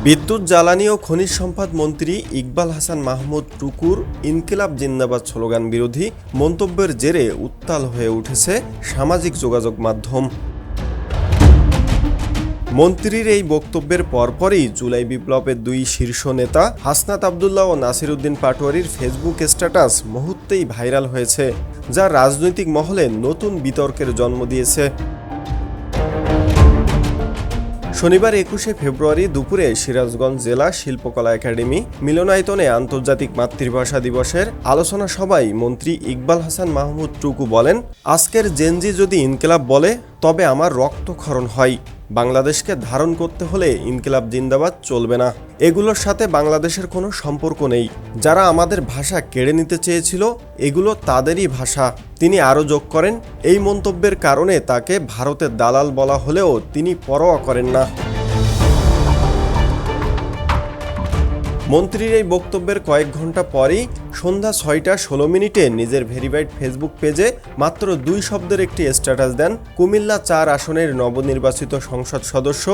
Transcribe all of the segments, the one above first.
বিদ্যুৎ, জ্বালানি ও খনিজ সম্পদ মন্ত্রী ইকবাল হাসান মাহমুদ টুকুর ইনকিলাব জিন্দাবাদ স্লোগান বিরোধী মন্তব্যের জেরে উত্তাল হয়ে উঠেছে সামাজিক যোগাযোগ মাধ্যম। মন্ত্রীর এই বক্তব্যের পরপরই জুলাই বিপ্লবের দুই শীর্ষ নেতা হাসনাত আবদুল্লাহ ও নাসির উদ্দিন পাটোয়ারির ফেসবুক স্ট্যাটাস মুহূর্তেই ভাইরাল হয়েছে, যা রাজনৈতিক মহলে নতুন বিতর্কের জন্ম দিয়েছে। শনিবার ২১শে ফেব্রুয়ারি দুপুরে সিরাজগঞ্জ জেলা শিল্পকলা একাডেমি মিলনায়তনে আন্তর্জাতিক মাতৃভাষা দিবসের আলোচনা সভায় মন্ত্রী ইকবাল হাসান মাহমুদ টুকু বলেন, আজকের জেনজি যদি ইনকিলাব বলে তবে আমার রক্তক্ষরণ হয়। বাংলাদেশকে ধারণ করতে হলে ইনকিলাব জিন্দাবাদ চলবে না। এগুলোর সাথে বাংলাদেশের কোনো সম্পর্ক নেই। যারা আমাদের ভাষা কেড়ে নিতে চেয়েছিল এগুলো তাদেরই ভাষা। তিনি আরও যোগ করেন, এই মন্তব্যের কারণে তাকে ভারতের দালাল বলা হলেও তিনি পরোয়া করেন না। মন্ত্রীর এই বক্তব্যের কয়েক ঘন্টা পরেই সন্ধ্যা ৬টা ১৬ নিজের ভেরিফাইড ফেসবুক পেজে মাত্র ২ শব্দের একটি স্ট্যাটাস দেন কুমিল্লা ৪ আসনের নবনির্বাচিত সংসদ সদস্য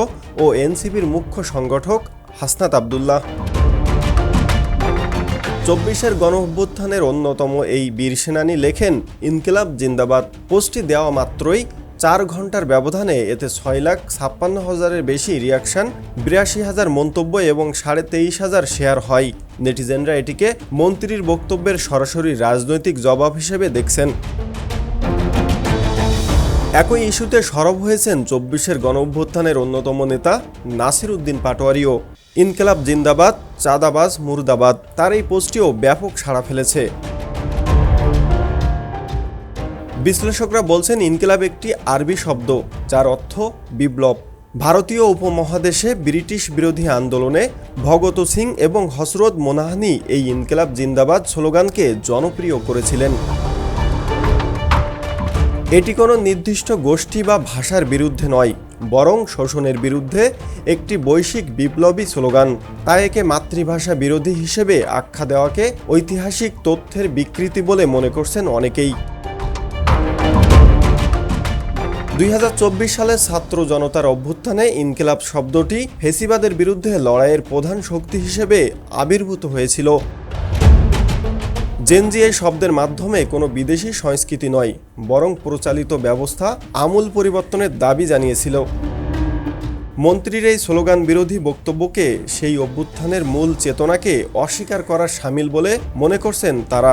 ও এনসিপির মুখ্য সংগঠক হাসনাত আবদুল্লাহ। ২৪-এর গণঅভ্যুত্থানের অন্যতম এই বীর সেনানী লেখেন, ইনকিলাব জিন্দাবাদ। পোস্টটি দেওয়া মাত্রই ৪ ঘন্টার ব্যবধানে এতে ৬,৫৬,০০০-এর বেশি রিয়াকশন, ৮২,০০০ মন্তব্য এবং ২৩,৫০০ শেয়ার হয়। নেটিজেনরা এটিকে মন্ত্রীর বক্তব্যের সরাসরি রাজনৈতিক জবাব হিসেবে দেখছেন। একই ইস্যুতে সরব হয়েছেন ২৪-এর গণঅভ্যুত্থানের অন্যতম নেতা নাসির উদ্দিন পাটোয়ারিও। ইনকিলাব জিন্দাবাদ, চাঁদাবাজ মুর্দাবাদ, তার এই পোস্টটিও ব্যাপক সাড়া ফেলেছে। বিশ্লেষকরা বলছেন, ইনকিলাব একটি আরবি শব্দ যার অর্থ বিপ্লব। ভারতীয় উপমহাদেশে ব্রিটিশ বিরোধী আন্দোলনে ভগৎ সিং এবং হযরত মোনাহানি এই ইনকিলাব জিন্দাবাদ স্লোগানকে জনপ্রিয় করেছিলেন। এটি কোনো নির্দিষ্ট গোষ্ঠী বা ভাষার বিরুদ্ধে নয়, বরং শোষণের বিরুদ্ধে একটি বৈশ্বিক বিপ্লবী স্লোগান। তাই একে মাতৃভাষা বিরোধী হিসেবে আখ্যা দেওয়াকে ঐতিহাসিক তথ্যের বিকৃতি বলে মনে করছেন অনেকেই। ২০২৪ সালে ছাত্র জনতার অভ্যুত্থানে ইনকিলাব শব্দটি ফেসিবাদের বিরুদ্ধে লড়াইয়ের প্রধান শক্তি হিসেবে আবির্ভূত হয়েছিল। জেনজি এই শব্দের মাধ্যমে কোনো বিদেশি সংস্কৃতি নয়, বরং প্রচলিত ব্যবস্থা আমূল পরিবর্তনের দাবি জানিয়েছিল। মন্ত্রীর এই স্লোগান বিরোধী বক্তব্যকে সেই অভ্যুত্থানের মূল চেতনাকে অস্বীকার করার শামিল বলে মনে করছেন তারা।